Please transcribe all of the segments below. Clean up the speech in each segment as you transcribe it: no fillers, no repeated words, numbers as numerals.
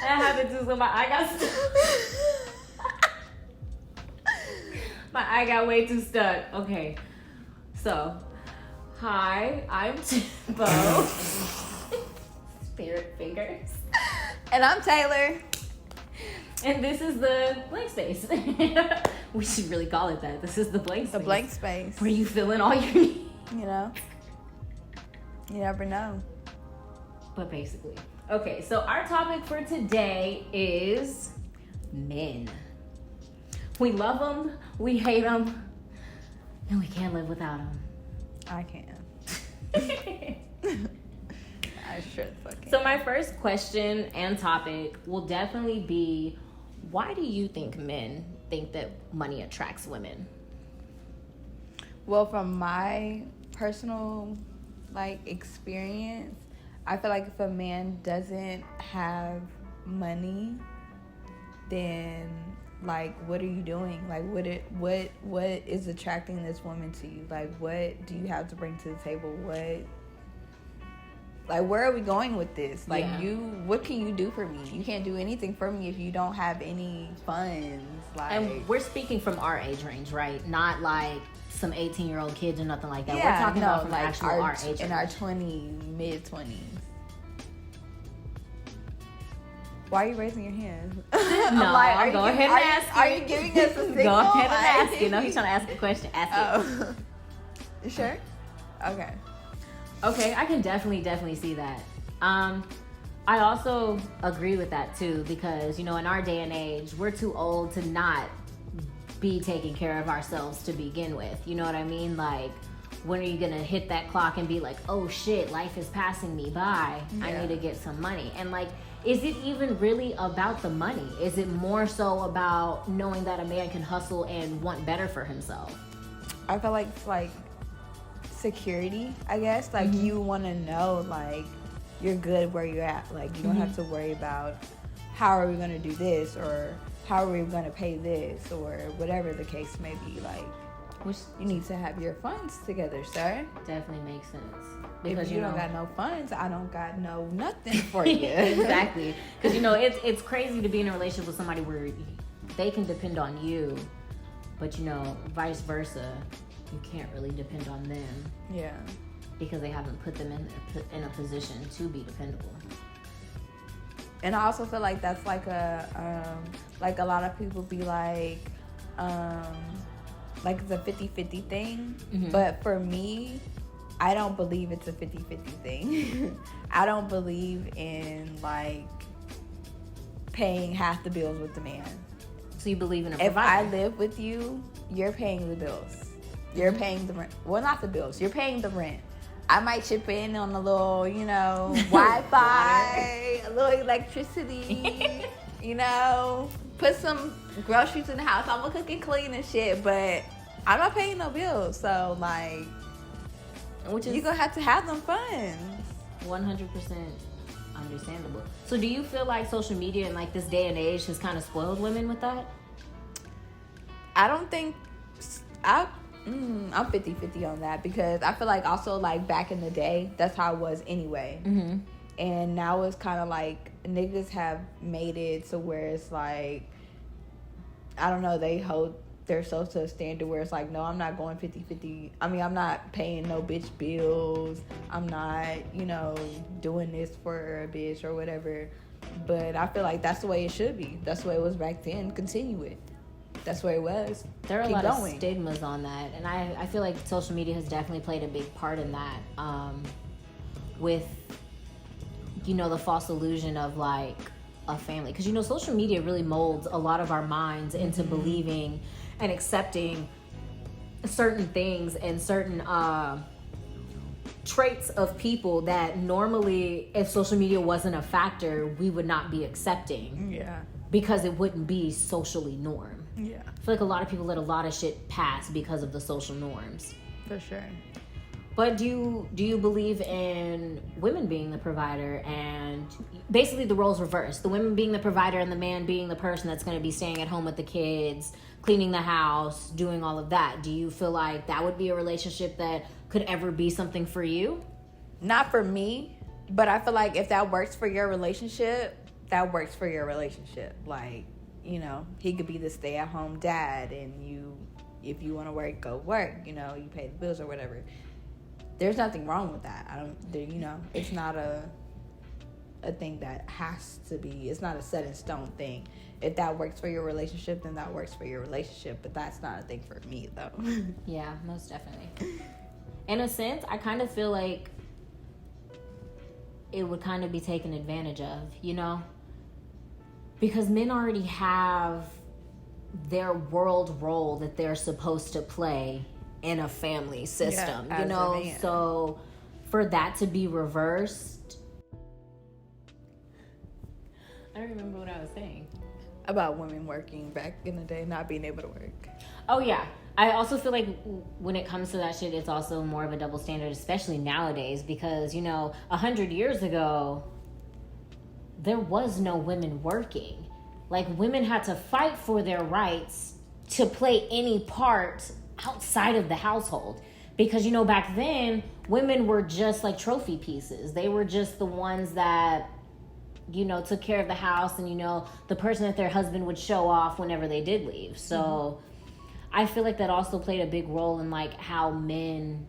That happened too. So my eye got way too stuck. Okay. So, hi, I'm Bo. Spirit fingers. And I'm Taylor. And this is the blank space. We should really call it that. This is the blank space. The blank space. Where you fill in all your needs. You know? You never know. But basically. Okay, so our topic for today is men. We love them, we hate them, and we can't live without them. I can. I sure the fuck can. So my first question and topic will definitely be, why do you think men think that money attracts women? Well, from my personal experience, I feel like if a man doesn't have money, then what are you doing? What is attracting this woman to you? What do you have to bring to the table? Where are we going with this? What can you do for me? You can't do anything for me if you don't have any funds. And we're speaking from our age range, right? Not some 18-year-old kids or nothing like that. Yeah, we're talking about from our age range. In our mid-20s. Why are you raising your hand? No, go ahead and ask. Are you giving us a signal? Go ahead and ask. You know, he's trying to ask a question. Ask it. You sure? Okay. Okay, I can definitely see that. I also agree with that too, because, in our day and age, we're too old to not be taking care of ourselves to begin with. You know what I mean? When are you gonna hit that clock and be like, oh shit, life is passing me by. Yeah. I need to get some money. And is it even really about the money? Is it more so about knowing that a man can hustle and want better for himself? I feel like it's security, I guess. You want to know, you're good where you're at. You don't have to worry about how are we going to do this, or how are we going to pay this, or whatever the case may be. Which you need to have your funds together, sir. Definitely makes sense. Because if you don't got no funds, I don't got nothing for you. Exactly. Because, it's crazy to be in a relationship with somebody where they can depend on you, but, vice versa, you can't really depend on them. Yeah. Because they haven't put them in a position to be dependable. And I also feel like that's a lot of people be it's a 50-50 thing. Mm-hmm. But for me, I don't believe it's a 50-50 thing. I don't believe in paying half the bills with the man. So you believe in a provider? If I live with you, you're paying the bills. You're paying the rent. Well, not the bills. You're paying the rent. I might chip in on a little, Wi-Fi, a little electricity, put some groceries in the house. I'm gonna cook and clean and shit, but I'm not paying no bills. So, you're gonna have to have them funds. 100% understandable. So do you feel like social media in this day and age has kind of spoiled women with that? I don't think... I'm 50-50 on that, because I feel also back in the day, that's how it was anyway. Mm-hmm. And now it's kind of niggas have made it to where it's I don't know, they hold themselves to a standard where it's no, I'm not going 50-50. I mean, I'm not paying no bitch bills. I'm not, doing this for a bitch or whatever. But I feel that's the way it should be. That's the way it was back then. Continue it. That's where it was. There are a lot of stigmas on that, and I feel like social media has definitely played a big part in that, with the false illusion of a family, because social media really molds a lot of our minds into believing and accepting certain things and certain traits of people that normally, if social media wasn't a factor, we would not be accepting. Yeah. Because it wouldn't be socially norm. Yeah. I feel like a lot of people let a lot of shit pass because of the social norms. For sure. But do you believe in women being the provider and basically the roles reversed? The women being the provider and the man being the person that's going to be staying at home with the kids, cleaning the house, doing all of that. Do you feel like that would be a relationship that could ever be something for you? Not for me, but I feel like if that works for your relationship, that works for your relationship. Like, you know, he could be the stay-at-home dad, and you, if you want to work, go work. You know, you pay the bills or whatever. There's nothing wrong with that. You know, it's not a thing that has to be. It's not a set in stone thing. If that works for your relationship, then that works for your relationship. But that's not a thing for me, though. Yeah, most definitely. In a sense, I kind of feel like it would kind of be taken advantage of, you know? Because men already have their world role that they're supposed to play in a family system, you know? So for that to be reversed, I don't remember what I was saying. About women working back in the day, not being able to work. Oh, yeah. I also feel like when it comes to that shit, it's also more of a double standard, especially nowadays, because, you know, 100 years ago, there was no women working. Like, women had to fight for their rights to play any part outside of the household. Because, you know, back then, women were just like trophy pieces. They were just the ones that, you know, took care of the house and, you know, the person that their husband would show off whenever they did leave. So I feel like that also played a big role in, like, how men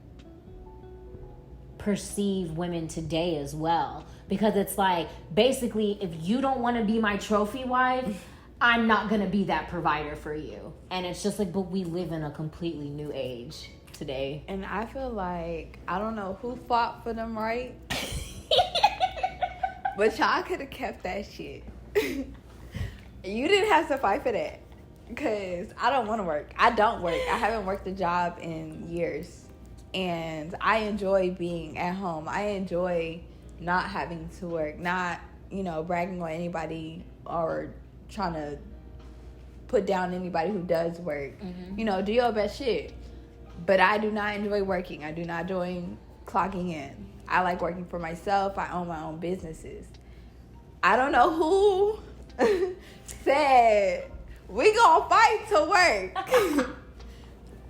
perceive women today as well. Because it's like, basically, if you don't want to be my trophy wife, I'm not going to be that provider for you. And it's just like, but we live in a completely new age today. And I feel like, I don't know who fought for them, right? But y'all could have kept that shit. You didn't have to fight for that. Because I don't want to work. I don't work. I haven't worked a job in years. And I enjoy being at home. I enjoy not having to work. Not, you know, bragging on anybody or trying to put down anybody who does work. Mm-hmm. You know, do your best shit. But I do not enjoy working. I do not enjoy clocking in. I like working for myself. I own my own businesses. I don't know who said we gonna fight to work.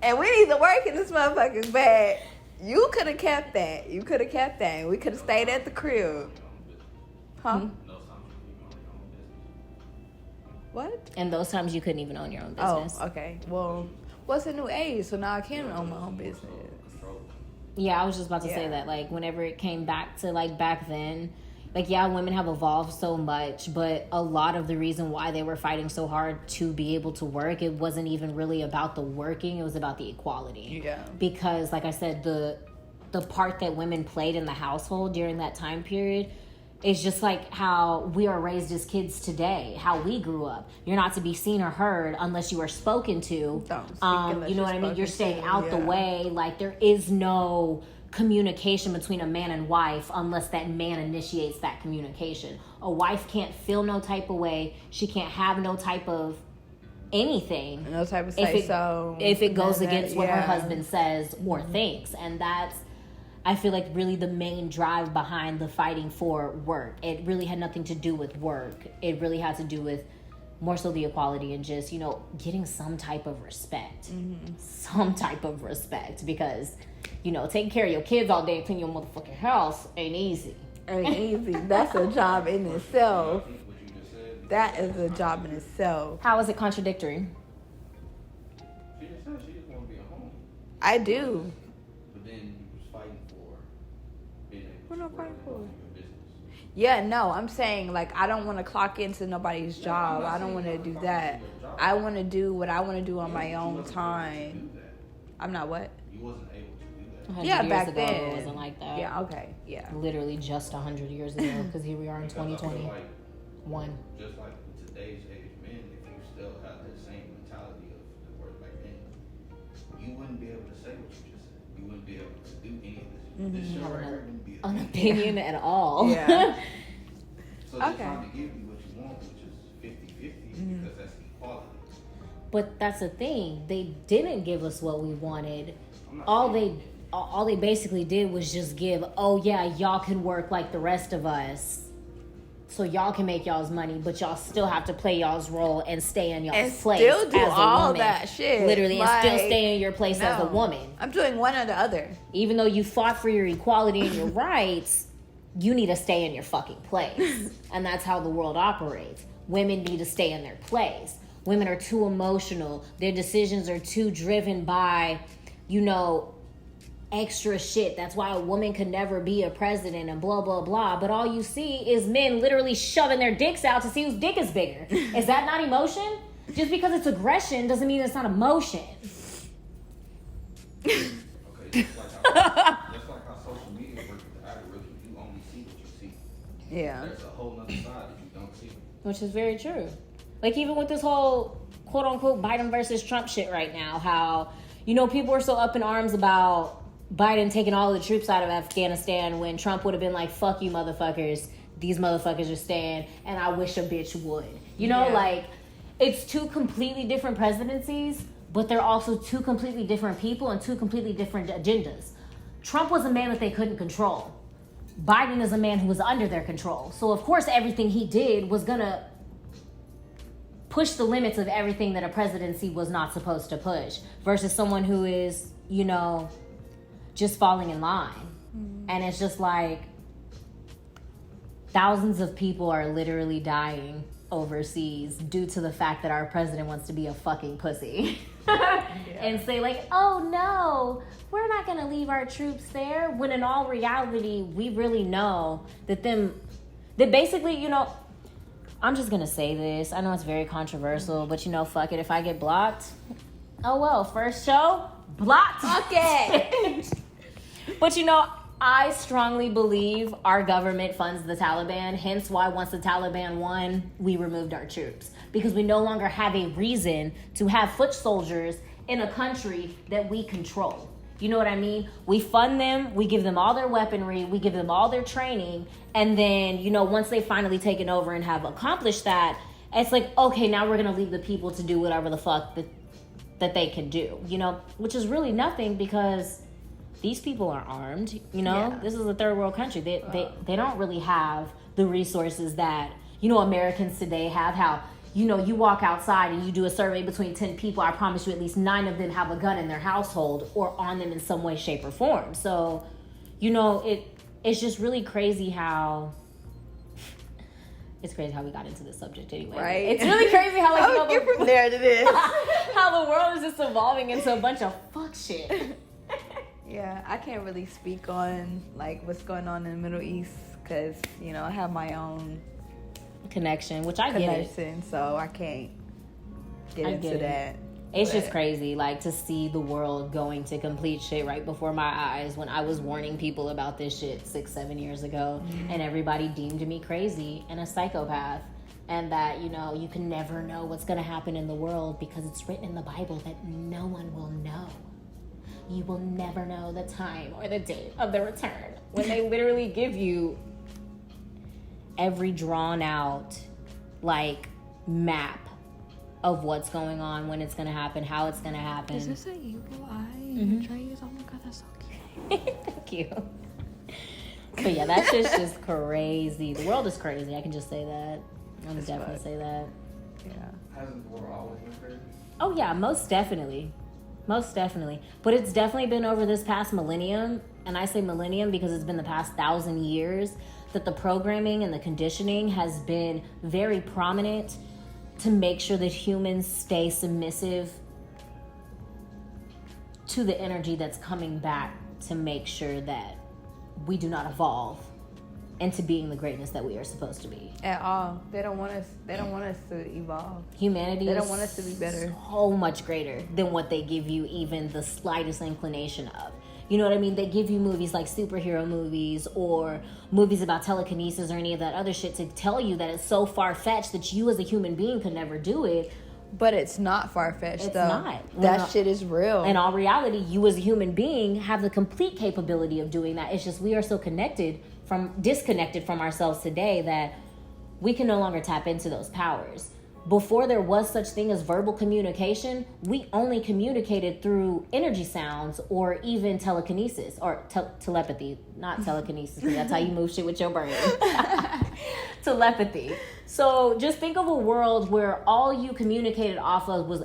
And we need to work in this motherfucker's bag. You could have kept that. You could have kept that. We could have stayed at the crib. Huh? Mm-hmm. What? And those times you couldn't even own your own business. Oh, okay. Well, what's a new age? So now I can own my own business. Yeah, I was just about to say that. Like, whenever it came back to, like, back then, like, yeah, women have evolved so much, but a lot of the reason why they were fighting so hard to be able to work, it wasn't even really about the working, it was about the equality. Yeah. Because, like I said, the part that women played in the household during that time period is just like how we are raised as kids today, how we grew up. You're not to be seen or heard unless you are spoken to. You know what I mean? You're staying out the way. Like, there is no communication between a man and wife unless that man initiates that communication. A wife can't feel no type of way. She can't have no type of anything. No type of say so. If it goes against what her husband says or thinks. And that's, I feel like, really the main drive behind the fighting for work. It really had nothing to do with work. It really had to do with more so the equality and just, you know, getting some type of respect. Mm-hmm. Some type of respect. Because, you know, taking care of your kids all day and clean your motherfucking house ain't easy. Ain't easy. That's a job in itself. That is a job in itself. How is it contradictory? She just said she just want to be at home. I do. But then you was fighting for being able What to am I fighting for? your business. Yeah, no, I'm saying, like, I don't want to clock into nobody's job. I don't want to do that. I want to do what I want to do on my own time. I'm not what? You wasn't able to do that. Yeah, years back ago, then. it wasn't like that. Yeah, okay, yeah. Literally just 100 years ago, because here we are in 2021. Just like in today's age, men, if you still have that same mentality of the word back then, you wouldn't be able to say what you just said. You wouldn't be able to do any of this. Mm-hmm. This show right here wouldn't be An opinion at all. Yeah. So they're trying to give you what you want, which is 50-50, because that's equality. But that's the thing. They didn't give us what we wanted. All they basically did was just give, oh yeah, y'all can work like the rest of us. So y'all can make y'all's money, but y'all still have to play y'all's role and stay in y'all's place still do as a all woman. that shit. Literally, like, and still stay in your place as a woman. I'm doing one or the other. Even though you fought for your equality and your rights, you need to stay in your fucking place. And that's how the world operates. Women need to stay in their place. Women are too emotional. Their decisions are too driven by, you know, extra shit. That's why a woman could never be a president and blah, blah, blah. But all you see is men literally shoving their dicks out to see whose dick is bigger. Is that not emotion? Just because it's aggression doesn't mean it's not emotion. Okay, just like how social media works with the algorithm, you only see what you see. Yeah. There's a whole nother side that you don't see. Which is very true. Like, even with this whole quote-unquote Biden versus Trump shit right now, how, you know, people are so up in arms about Biden taking all the troops out of Afghanistan when Trump would have been like, fuck you motherfuckers, these motherfuckers are staying, and I wish a bitch would. You know, like, it's two completely different presidencies, but they're also two completely different people and two completely different agendas. Trump was a man that they couldn't control. Biden is a man who was under their control. So, of course, everything he did was gonna push the limits of everything that a presidency was not supposed to push, versus someone who is, you know, just falling in line. And it's just like thousands of people are literally dying overseas due to the fact that our president wants to be a fucking pussy. And say like, oh no, we're not gonna leave our troops there, when in all reality we really know that basically, you know, I'm just gonna say this, I know it's very controversial, but you know, fuck it, if I get blocked, oh well, first show, blocked. Okay. But you know, I strongly believe our government funds the Taliban, hence why once the Taliban won, we removed our troops. Because we no longer have a reason to have foot soldiers in a country that we control. You know what I mean? We fund them, we give them all their weaponry, we give them all their training, and then, you know, once they've finally taken over and have accomplished that, it's like, okay, now we're gonna leave the people to do whatever the fuck that they can do, you know? Which is really nothing, because these people are armed, you know? This is a third world country. They don't really have the resources that, you know, Americans today have. How, you know, you walk outside and you do a survey between 10 people, I promise you at least 9 of them have a gun in their household or on them in some way, shape, or form. So, you know, it's just really crazy how... It's crazy how we got into this subject anyway. Right. It's really crazy how, like, I'll get from there to this. how the world is just evolving into a bunch of fuck shit. Yeah, I can't really speak on like what's going on in the Middle East because, you know, I have my own connection, which I get it. So I can't get into that. It's just crazy, like, to see the world going to complete shit right before my eyes when I was warning people about this shit 6-7 years ago, and everybody deemed me crazy and a psychopath, and that, you know, you can never know what's going to happen in the world because it's written in the Bible that no one will know. You will never know the time or the date of the return, when they literally give you every drawn out, like, map of what's going on, when it's going to happen, how it's going to happen. Is this an evil eye? Trays? Oh my god, that's so cute. Thank you. But yeah, that shit's just crazy. The world is crazy. I can just say that. I can definitely say that. Yeah. Hasn't the world always been crazy? Oh yeah, most definitely. Most definitely. But it's definitely been over this past millennium, and I say millennium because it's been the past 1,000 years, that the programming and the conditioning has been very prominent to make sure that humans stay submissive to the energy that's coming back to make sure that we do not evolve into being the greatness that we are supposed to be. At all. They don't want us to evolve. Humanity They don't want us to be better. So much greater than what they give you even the slightest inclination of. You know what I mean? They give you movies like superhero movies or movies about telekinesis or any of that other shit to tell you that it's so far-fetched that you as a human being could never do it. But it's not far-fetched, though. It's not. That shit is real. In all reality, you as a human being have the complete capability of doing that. It's just we are so disconnected from ourselves today that we can no longer tap into those powers. Before there was such thing as verbal communication, we only communicated through energy sounds or even telekinesis or telepathy. Not telekinesis, because that's how you move shit with your brain. Telepathy. So just think of a world where all you communicated off of was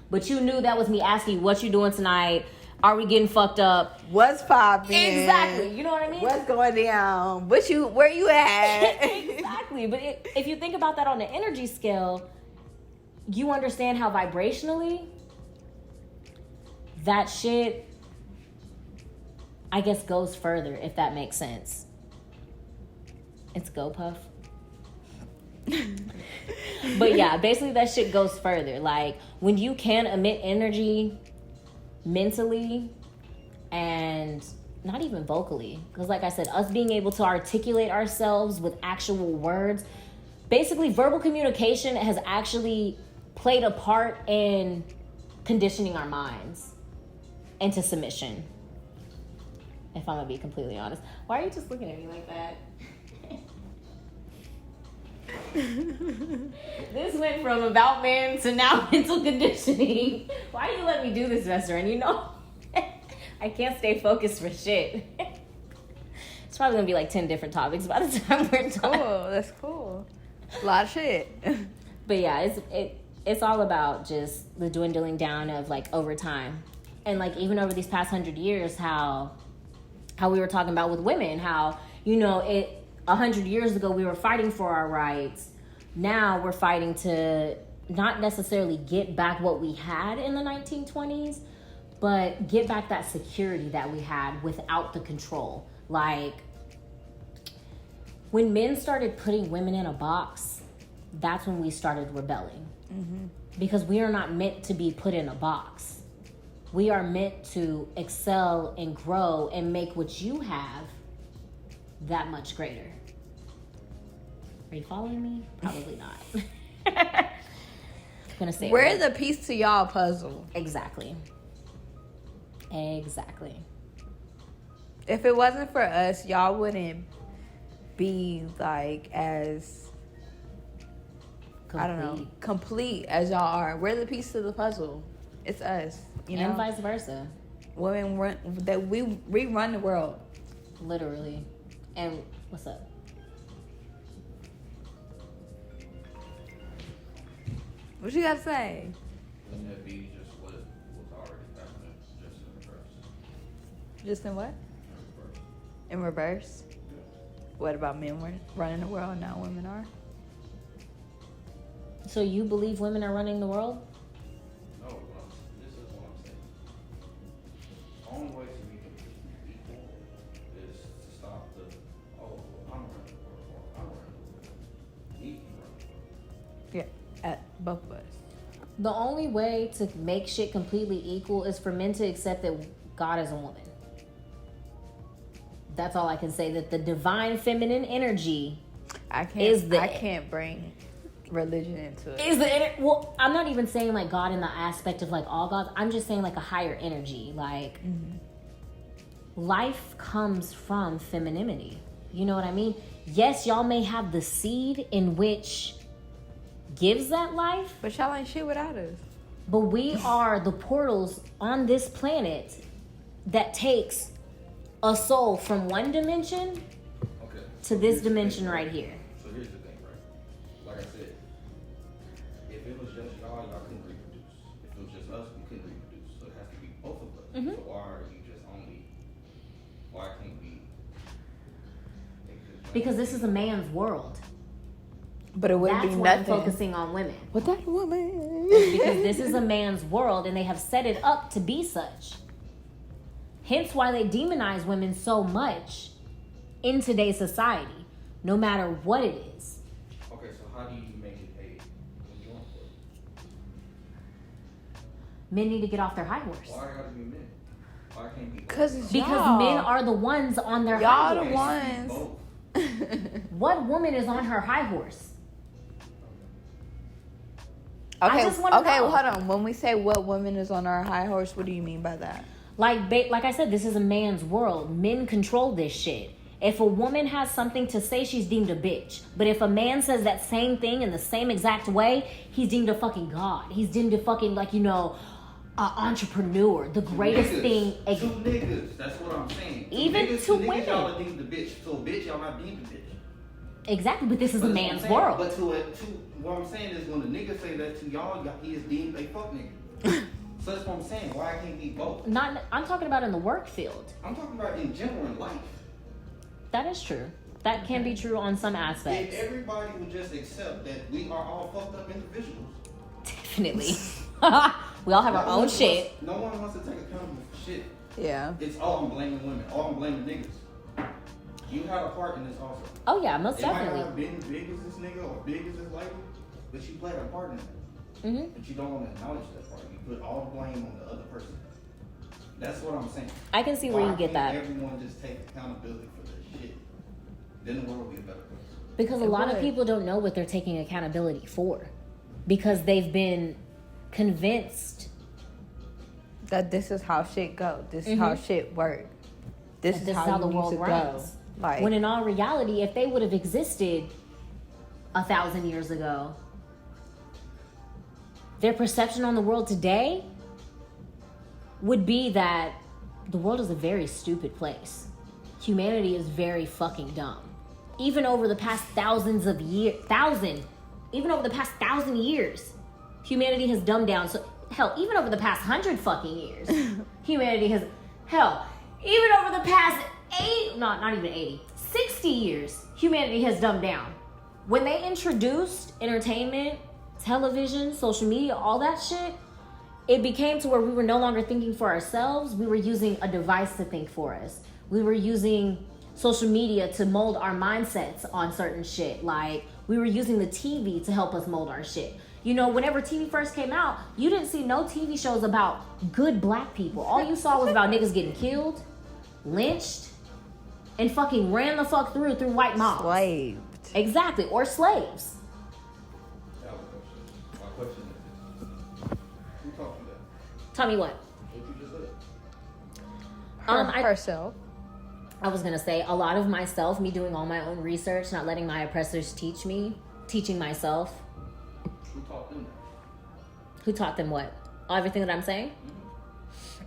but you knew that was me asking you, what you doing tonight? Are we getting fucked up? What's popping? Exactly. You know what I mean? What's going down? Where you at? Exactly. But if you think about that on the energy scale, you understand how vibrationally that shit, I guess, goes further, if that makes sense. It's Go Puff. But yeah, basically that shit goes further. Like, when you can emit energy mentally and not even vocally, because like I said, us being able to articulate ourselves with actual words, basically verbal communication has actually played a part in conditioning our minds into submission, if I'm gonna be completely honest. Why are you just looking at me like that? This went from about men to now mental conditioning. Why do you let me do this, veteran? You know, I can't stay focused for shit. It's probably gonna be like 10 different topics by the time we're done. Cool, that's cool. A lot of shit. But yeah, it's all about just the dwindling down of like over time, and like even over these past 100 years, how we were talking about with women, how, you know, 100 years ago we were fighting for our rights. Now we're fighting to not necessarily get back what we had in the 1920s, but get back that security that we had without the control. Like, when men started putting women in a box, that's when we started rebelling. Mm-hmm. Because we are not meant to be put in a box. We are meant to excel and grow and make what you have that much greater. Are you following me? Probably not. I'm gonna say we're the piece to y'all puzzle. Exactly. If it wasn't for us, y'all wouldn't be like as complete. I don't know, complete as y'all are. We're the piece to the puzzle. It's us, you know, and vice versa. Women we run the world, literally. And what's up? What you gotta say? Wouldn't that be just what was already happening, just in reverse? Just in what? In reverse? Yeah. What about men running the world, now women are? So you believe women are running the world? No, this is what I'm saying. The only way to be completely equal is to stop I'm running the world, or I'm running the world. He can run the world. Yeah, at both of us. The only way to make shit completely equal is for men to accept that God is a woman. That's all I can say. That the divine feminine energy I can't bring religion into it. Well, I'm not even saying like God in the aspect of like all gods. I'm just saying like a higher energy. Like, life comes from femininity. You know what I mean? Yes, y'all may have the seed in which gives that life, But y'all ain't shit without us. but we are the portals on this planet that takes a soul from one dimension to this dimension right here. So here's the thing, right? Like I said, if it was just y'all couldn't reproduce. If it was just us, we couldn't reproduce. So it has to be both of us. Mhm. So why can't we? Because this is a man's world. But it wouldn't That's be why I'm nothing focusing on women. without a woman. Because this is a man's world and they have set it up to be such. Hence why they demonize women so much in today's society, no matter what it is. Okay, so how do you make it paid when you want it? Men need to get off their high horse. Why gotta be men? Why can't be? Because Because men are the ones on their high y'all horse. the ones. What woman is on her high horse? Okay, I just wanna know. well, hold on. When we say what woman is on our high horse, what do you mean by that? Like I said, this is a man's world. Men control this shit. If a woman has something to say, she's deemed a bitch. But if a man says that same thing in the same exact way, he's deemed a fucking god. He's deemed a fucking, like, you know, entrepreneur. The greatest thing. Two niggas. That's what I'm saying. Even niggas, two niggas, women. Y'all are deemed a bitch. So a bitch, y'all not deemed a bitch. Exactly, but this is a But man's that's what I'm saying. world. But what I'm saying is when a nigga say that to y'all, he is deemed a fuck nigga. So that's what I'm saying. Why I can't be both? I'm talking about in the work field. I'm talking about in general in life. That is true. That can be true on some aspects. If everybody would just accept that we are all fucked up individuals. Definitely. We all have our own shit. No one wants to take accountability for shit. Yeah. It's I'm blaming women. I'm blaming niggas. You have a part in this also. Oh yeah, most It might definitely. not have been big as this nigga or big as this lady, but you played a part in it. Mm-hmm. But you don't want to acknowledge that part. You put all the blame on the other person. That's what I'm saying. I can see where Why you get can't that. everyone just take accountability for their shit? Then the world will be a better place. Because a lot of people don't know what they're taking accountability for. Because they've been convinced That this is how shit go. This is how shit work. This is how the you world need to runs. go. Like, When in all reality, if they would have existed 1,000 years ago, their perception on the world today would be that the world is a very stupid place. Humanity is very fucking dumb. Even over the past even over the past 1,000 years, humanity has dumbed down. So hell, even over the past 100 fucking years, humanity has, even over the past 60 years, humanity has dumbed down. When they introduced entertainment, television, social media, all that shit, it became to where we were no longer thinking for ourselves. We were using a device to think for us. We were using social media to mold our mindsets on certain shit. Like, we were using the TV to help us mold our shit. You know, whenever TV first came out, you didn't see no TV shows about good black people. All you saw was about niggas getting killed, lynched, and fucking ran the fuck through white mobs. slaved. Exactly, or slaves. I have a question. My question is this. Who taught you that? Tell me what? What you just said? Herself. I was gonna say, a lot of myself, me doing all my own research, not letting my oppressors teach me, teaching myself. Who taught them that? Who taught them what? Everything that I'm saying? Mm-hmm.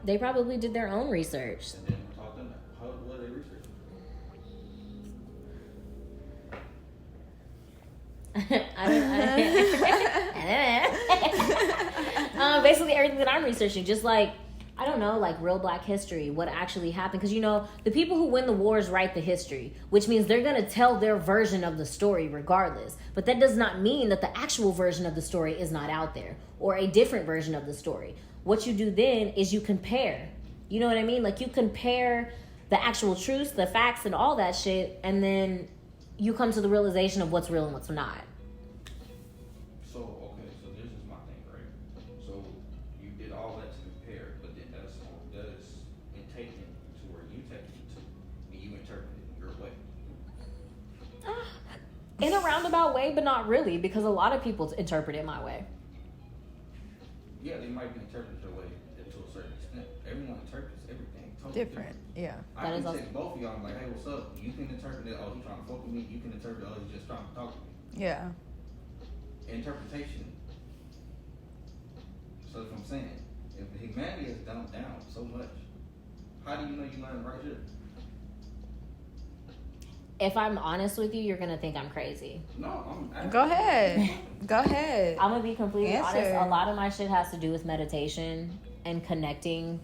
They probably did their own research. And then who taught them that? What are they researching? Basically everything that I'm researching, just like, I don't know, like real black history, what actually happened. Because, you know, the people who win the wars write the history, which means they're going to tell their version of the story regardless. But that does not mean that the actual version of the story is not out there, or a different version of the story. What you do then is you compare. You know what I mean? Like, you compare the actual truths, the facts, and all that shit, and then you come to the realization of what's real and what's not. So, okay, so this is my thing, right? So, you did all that to compare, but then that's taken to where you take it to, and you interpret it your way. In a roundabout way, but not really, because a lot of people interpret it my way. Yeah, they might be interpreted your way to a certain extent. Everyone interprets everything totally Different. Yeah. I That can is also- text both of y'all and be like, hey, what's up? You can interpret it, oh, he's trying to fuck with me. You can interpret it, oh, he's just trying to talk to me. Yeah. Interpretation. So that's what I'm saying. If humanity has dumbed down so much, how do you know you learned right shit? If I'm honest with you, you're gonna think I'm crazy. No, I'm Go ahead. Go ahead. I'm gonna be completely honest. Answer. A lot of my shit has to do with meditation and connecting,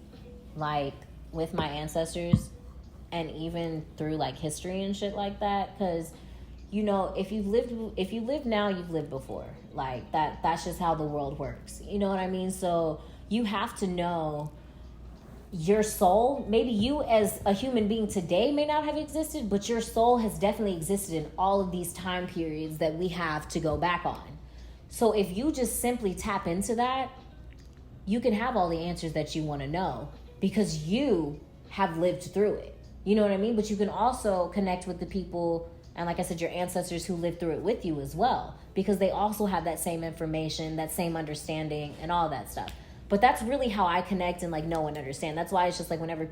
like, with my ancestors, and even through like history and shit like that. Because, you know, if you live now, you've lived before. Like that. That's just how the world works. You know what I mean? So you have to know your soul. Maybe you as a human being today may not have existed, but your soul has definitely existed in all of these time periods that we have to go back on. So if you just simply tap into that, you can have all the answers that you want to know because you have lived through it. You know what I mean? But you can also connect with the people, and like I said, your ancestors who lived through it with you as well, because they also have that same information, that same understanding, and all that stuff. But that's really how I connect and like know and understand. That's why it's just like whenever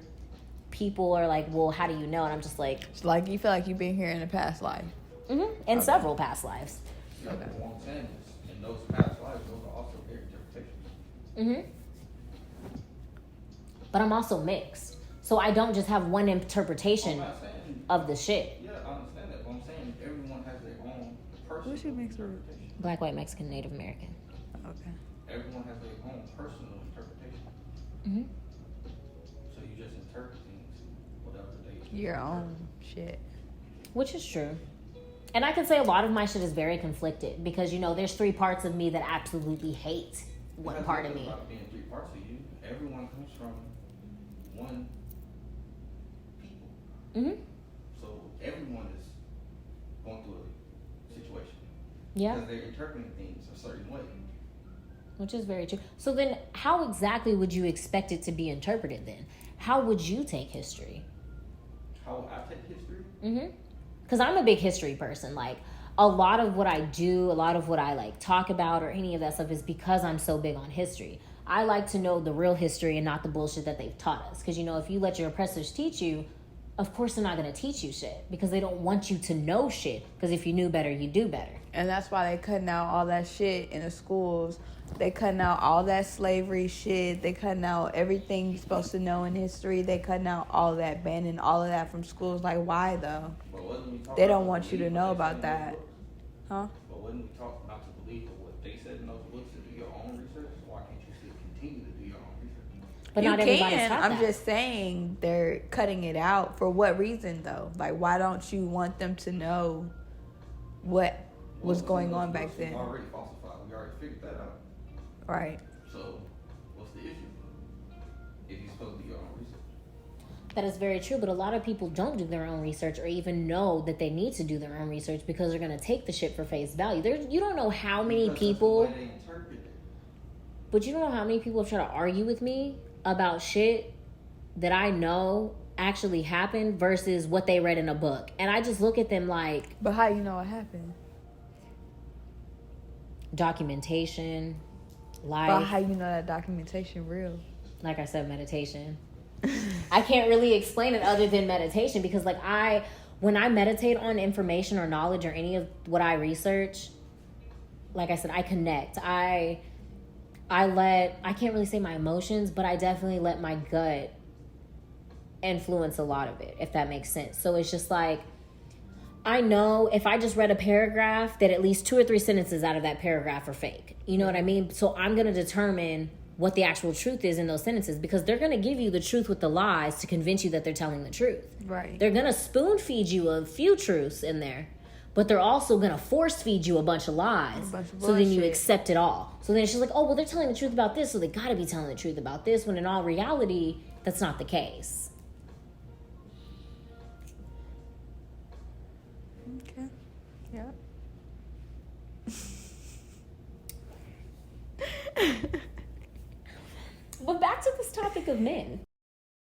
people are like, well, how do you know? And I'm just like, It's like you feel like you've been here in a past life. in several past lives. Yeah, but what I'm saying is, in those past lives, those are also their interpretations. But I'm also mixed. So I don't just have one interpretation I'm not saying, of the shit. yeah, I understand that, but I'm saying everyone has their own personal What's your mixed group? interpretation. Black, white, Mexican, Native American. Okay. everyone has their own personal interpretation. Mm-hmm. So you just interpret things whatever they Your own shit. Which is true. And I can say a lot of my shit is very conflicted because, you know, there's 3 parts of me that absolutely hate one part of me. About being 3 parts of you, everyone comes from one people. Mm-hmm. So everyone is going through a situation. Yeah. Because they're interpreting things a certain way. Which is very true. So then how exactly would you expect it to be interpreted then? How would you take history? How would I take history? Mm-hmm. Because I'm a big history person. Like, a lot of what I do, a lot of what I, like, talk about or any of that stuff is because I'm so big on history. I like to know the real history and not the bullshit that they've taught us. Because, you know, if you let your oppressors teach you, of course they're not going to teach you shit. Because they don't want you to know shit. Because if you knew better, you do better. And that's why they cutting out all that shit in the schools. They cutting out all that slavery shit. They cutting out everything you're supposed to know in history. They cutting out all that, banning all of that from schools. Like, why though? They don't want you to know about that. Huh? But wasn't we taught not to believe what they said in those books and do your own research? So why can't you still continue to do your own research? But you not everybody's can. taught I'm that. just saying they're cutting it out. For what reason though? Like, why don't you want them to know what was going on back then? We already falsified. We already figured that out. Right. So what's the issue? If you're supposed to do your own research. That is very true, but a lot of people don't do their own research or even know that they need to do their own research because they're going to take the shit for face value. You don't know how many people, That's the way they interpret it. but you don't know how many people have tried to argue with me about shit that I know actually happened versus what they read in a book. And I just look at them like... But how you know what happened? Documentation, life. But how you know that documentation real? Like I said, meditation. I can't really explain it other than meditation because like when I meditate on information or knowledge or any of what I research, like I said, I connect. I can't really say my emotions, but I definitely let my gut influence a lot of it, if that makes sense. So it's just like, I know if I just read a paragraph that at least 2 or 3 sentences out of that paragraph are fake. You know what I mean? So I'm going to determine what the actual truth is in those sentences because they're going to give you the truth with the lies to convince you that they're telling the truth. Right. They're going to spoon feed you a few truths in there, but they're also going to force feed you a bunch of lies. So then you accept it all. So then it's just like, oh, well, they're telling the truth about this, so they got to be telling the truth about this, when in all reality, that's not the case. Okay. Yeah. But back to this topic of men.